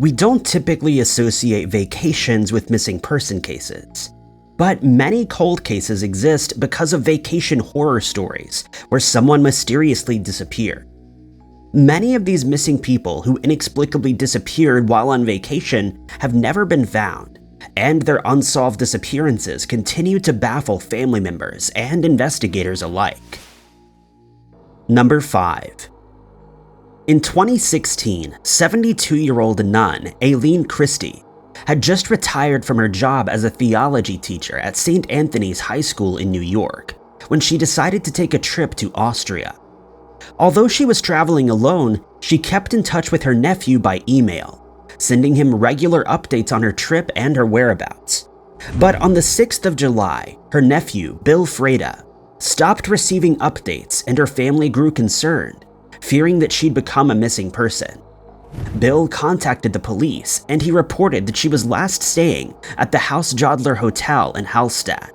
We don't typically associate vacations with missing person cases, but many cold cases exist because of vacation horror stories where someone mysteriously disappeared. Many of these missing people who inexplicably disappeared while on vacation have never been found, and their unsolved disappearances continue to baffle family members and investigators alike. Number 5. In 2016, 72-year-old nun Aileen Christie had just retired from her job as a theology teacher at St. Anthony's High School in New York when she decided to take a trip to Austria. Although she was traveling alone, she kept in touch with her nephew by email, sending him regular updates on her trip and her whereabouts. But on the 6th of July, her nephew, Bill Freda, stopped receiving updates and her family grew concerned, fearing that she'd become a missing person. Bill contacted the police and he reported that she was last staying at the Haus Jodler Hotel in Hallstatt,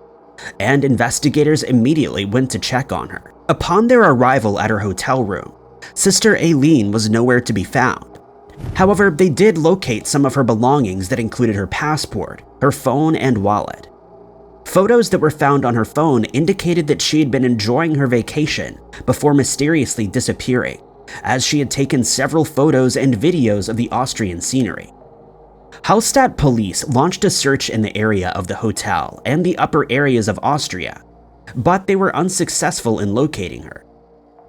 and investigators immediately went to check on her. Upon their arrival at her hotel room, Sister Aileen was nowhere to be found. However, they did locate some of her belongings that included her passport, her phone, and wallet. Photos that were found on her phone indicated that she had been enjoying her vacation before mysteriously disappearing, as she had taken several photos and videos of the Austrian scenery. Hallstatt police launched a search in the area of the hotel and the upper areas of Austria, but they were unsuccessful in locating her.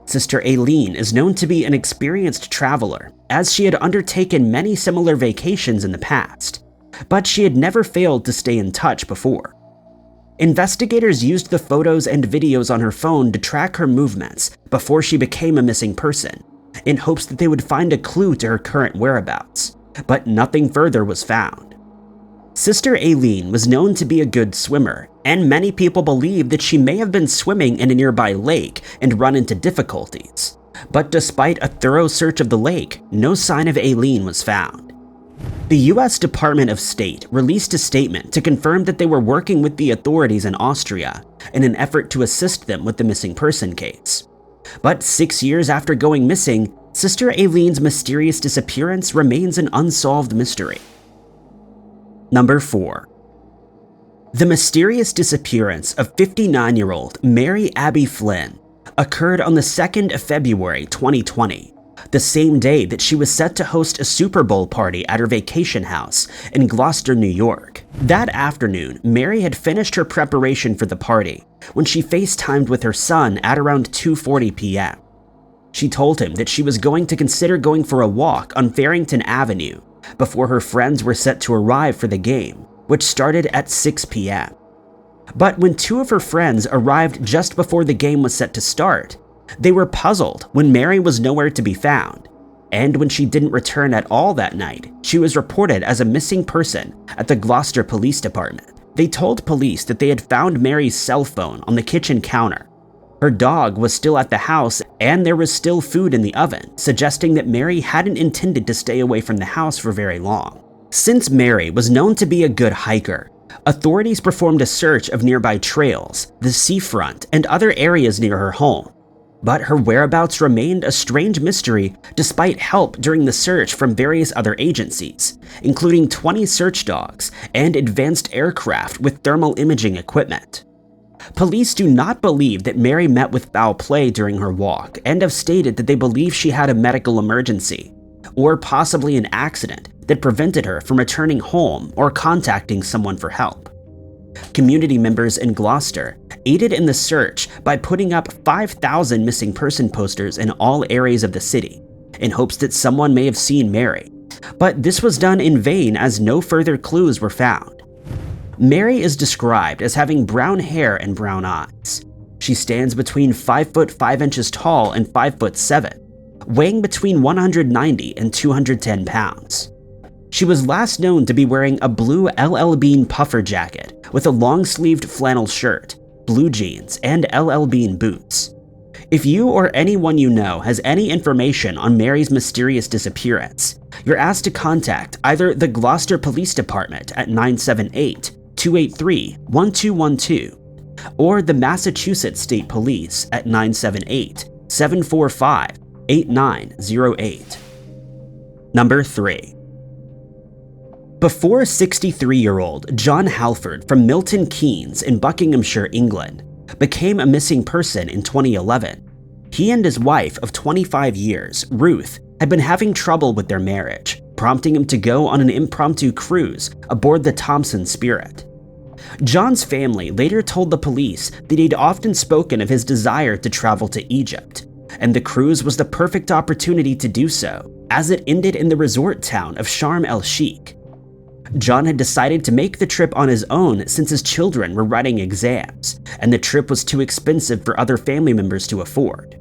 Sister Aileen is known to be an experienced traveler, as she had undertaken many similar vacations in the past, but she had never failed to stay in touch before. Investigators used the photos and videos on her phone to track her movements before she became a missing person, in hopes that they would find a clue to her current whereabouts, but nothing further was found. Sister Aileen was known to be a good swimmer, and many people believe that she may have been swimming in a nearby lake and run into difficulties. But despite a thorough search of the lake, no sign of Aileen was found. The US Department of State released a statement to confirm that they were working with the authorities in Austria in an effort to assist them with the missing person case. But 6 years after going missing, Sister Aileen's mysterious disappearance remains an unsolved mystery. Number 4. The mysterious disappearance of 59-year-old Mary Abby Flynn occurred on the 2nd of February 2020, the same day that she was set to host a Super Bowl party at her vacation house in Gloucester, New York. That afternoon, Mary had finished her preparation for the party when she FaceTimed with her son at around 2:40 p.m. She told him that she was going to consider going for a walk on Farrington Avenue before her friends were set to arrive for the game, which started at 6 p.m. But when two of her friends arrived just before the game was set to start, they were puzzled when Mary was nowhere to be found, and when she didn't return at all that night, she was reported as a missing person at the Gloucester Police Department. They told police that they had found Mary's cell phone on the kitchen counter. Her dog was still at the house and there was still food in the oven, suggesting that Mary hadn't intended to stay away from the house for very long. Since Mary was known to be a good hiker, authorities performed a search of nearby trails, the seafront, and other areas near her home. But her whereabouts remained a strange mystery despite help during the search from various other agencies, including 20 search dogs and advanced aircraft with thermal imaging equipment. Police do not believe that Mary met with foul play during her walk and have stated that they believe she had a medical emergency, or possibly an accident that prevented her from returning home or contacting someone for help. Community members in Gloucester aided in the search by putting up 5,000 missing person posters in all areas of the city, in hopes that someone may have seen Mary. But this was done in vain as no further clues were found. Mary is described as having brown hair and brown eyes. She stands between 5 foot 5 inches tall and 5 foot 7, weighing between 190 and 210 pounds. She was last known to be wearing a blue LL Bean puffer jacket with a long-sleeved flannel shirt, blue jeans, and LL Bean boots. If you or anyone you know has any information on Mary's mysterious disappearance, you're asked to contact either the Gloucester Police Department at 978-283-1212 or the Massachusetts State Police at 978-745-8908. Number 3. Before 63-year-old John Halford from Milton Keynes in Buckinghamshire, England, became a missing person in 2011, he and his wife of 25 years, Ruth, had been having trouble with their marriage, prompting him to go on an impromptu cruise aboard the Thompson Spirit. John's family later told the police that he'd often spoken of his desire to travel to Egypt, and the cruise was the perfect opportunity to do so, as it ended in the resort town of Sharm el-Sheikh. John had decided to make the trip on his own since his children were writing exams, and the trip was too expensive for other family members to afford.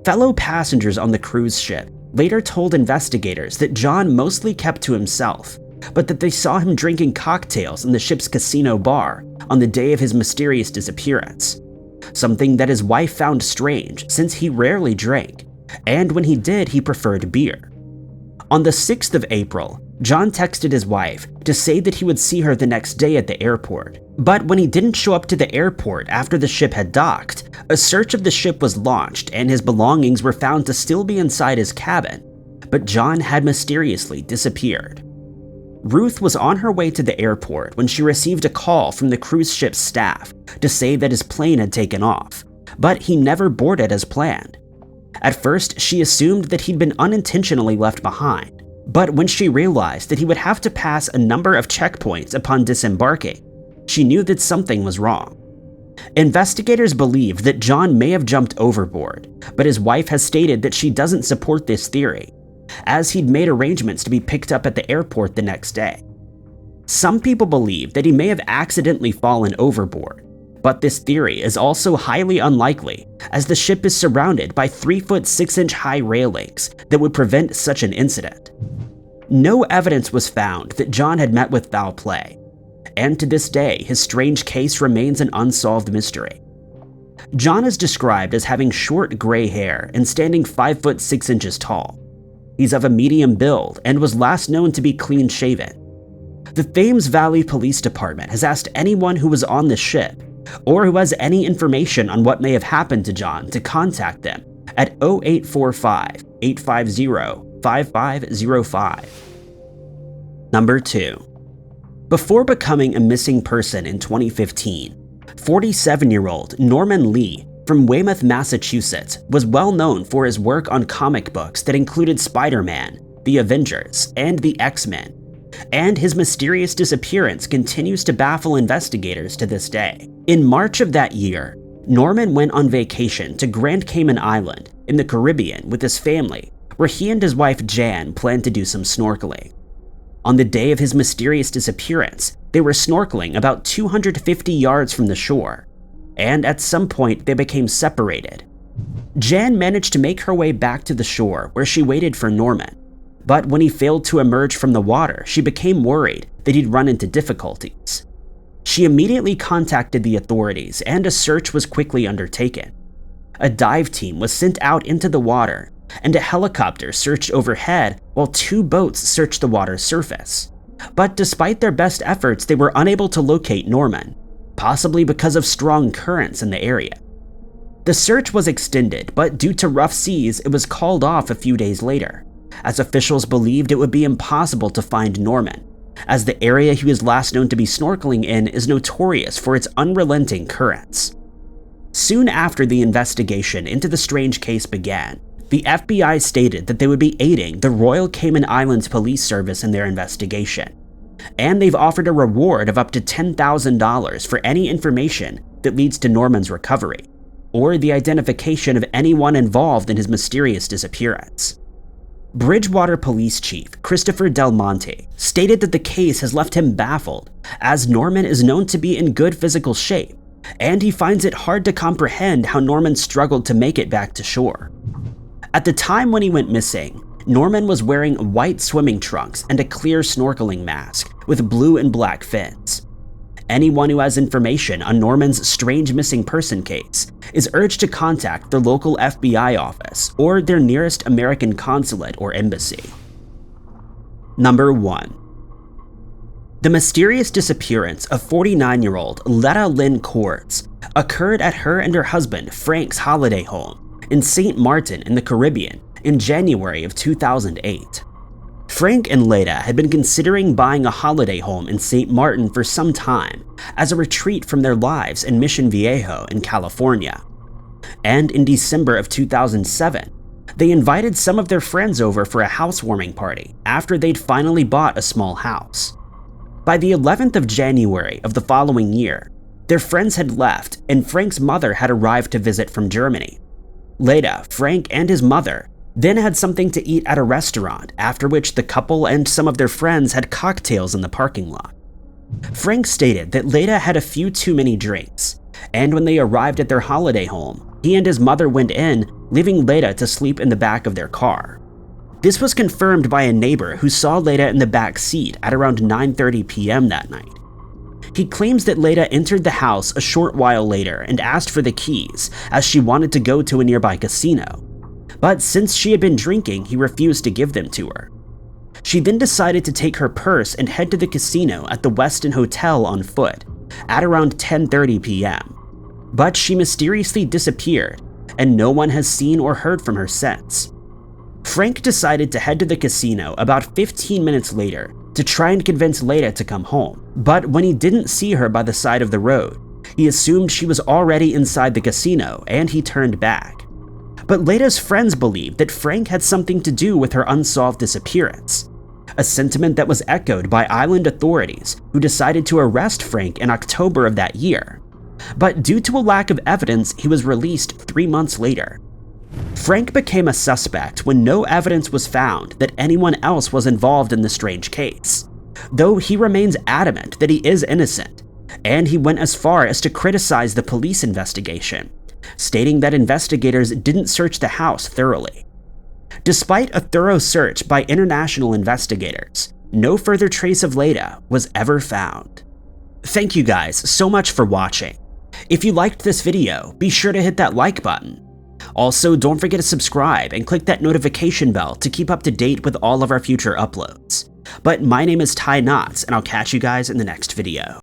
Fellow passengers on the cruise ship later told investigators that John mostly kept to himself, but that they saw him drinking cocktails in the ship's casino bar on the day of his mysterious disappearance, something that his wife found strange since he rarely drank, and when he did, he preferred beer. On the 6th of April, John texted his wife to say that he would see her the next day at the airport, but when he didn't show up to the airport after the ship had docked, a search of the ship was launched and his belongings were found to still be inside his cabin, but John had mysteriously disappeared. Ruth was on her way to the airport when she received a call from the cruise ship's staff to say that his plane had taken off, but he never boarded as planned. At first, she assumed that he'd been unintentionally left behind, but when she realized that he would have to pass a number of checkpoints upon disembarking, she knew that something was wrong. Investigators believe that John may have jumped overboard, but his wife has stated that she doesn't support this theory, as he'd made arrangements to be picked up at the airport the next day. Some people believe that he may have accidentally fallen overboard, but this theory is also highly unlikely, as the ship is surrounded by 3-foot 6-inch high railings that would prevent such an incident. No evidence was found that John had met with foul play, and to this day, his strange case remains an unsolved mystery. John is described as having short gray hair and standing 5 foot 6 inches tall. He's of a medium build and was last known to be clean-shaven. The Thames Valley Police Department has asked anyone who was on the ship or who has any information on what may have happened to John to contact them at 0845-850-5505. Number 2. Before becoming a missing person in 2015, 47-year-old Norman Lee from Weymouth, Massachusetts was well known for his work on comic books that included Spider-Man, the Avengers, and the X-Men, and his mysterious disappearance continues to baffle investigators to this day. In March of that year, Norman went on vacation to Grand Cayman Island in the Caribbean with his family, where he and his wife Jan planned to do some snorkeling. On the day of his mysterious disappearance, they were snorkeling about 250 yards from the shore, and at some point they became separated. Jan managed to make her way back to the shore where she waited for Norman, but when he failed to emerge from the water, she became worried that he'd run into difficulties. She immediately contacted the authorities and a search was quickly undertaken. A dive team was sent out into the water, and a helicopter searched overhead while 2 boats searched the water's surface. But despite their best efforts, they were unable to locate Norman, possibly because of strong currents in the area. The search was extended, but due to rough seas, it was called off a few days later, as officials believed it would be impossible to find Norman, as the area he was last known to be snorkeling in is notorious for its unrelenting currents. Soon after the investigation into the strange case began, the FBI stated that they would be aiding the Royal Cayman Islands Police Service in their investigation, and they've offered a reward of up to $10,000 for any information that leads to Norman's recovery, or the identification of anyone involved in his mysterious disappearance. Bridgewater Police Chief Christopher Del Monte stated that the case has left him baffled, as Norman is known to be in good physical shape, and he finds it hard to comprehend how Norman struggled to make it back to shore. At the time when he went missing, Norman was wearing white swimming trunks and a clear snorkeling mask with blue and black fins. Anyone who has information on Norman's strange missing person case is urged to contact their local FBI office or their nearest American consulate or embassy. Number 1. The mysterious disappearance of 49-year-old Lara Lynn Quartz occurred at her and her husband Frank's holiday home in St. Martin in the Caribbean in January of 2008. Frank and Leda had been considering buying a holiday home in St. Martin for some time as a retreat from their lives in Mission Viejo in California. And in December of 2007, they invited some of their friends over for a housewarming party after they'd finally bought a small house. By the 11th of January of the following year, their friends had left and Frank's mother had arrived to visit from Germany. Leda, Frank, and his mother then had something to eat at a restaurant, after which the couple and some of their friends had cocktails in the parking lot. Frank stated that Leda had a few too many drinks, and when they arrived at their holiday home, he and his mother went in, leaving Leda to sleep in the back of their car. This was confirmed by a neighbor who saw Leda in the back seat at around 9:30 p.m. that night. He claims that Leda entered the house a short while later and asked for the keys as she wanted to go to a nearby casino. But since she had been drinking, he refused to give them to her. She then decided to take her purse and head to the casino at the Westin Hotel on foot at around 10:30 p.m. But she mysteriously disappeared, and no one has seen or heard from her since. Frank decided to head to the casino about 15 minutes later to try and convince Leda to come home, but when he didn't see her by the side of the road, he assumed she was already inside the casino and he turned back. But Leda's friends believed that Frank had something to do with her unsolved disappearance, a sentiment that was echoed by island authorities who decided to arrest Frank in October of that year. But due to a lack of evidence, he was released 3 months later. Frank became a suspect when no evidence was found that anyone else was involved in the strange case, though he remains adamant that he is innocent, and he went as far as to criticize the police investigation, stating that investigators didn't search the house thoroughly. Despite a thorough search by international investigators, no further trace of Leda was ever found. Thank you guys so much for watching. If you liked this video, be sure to hit that like button. Also, don't forget to subscribe and click that notification bell to keep up to date with all of our future uploads. But my name is Ty Knotts, and I'll catch you guys in the next video.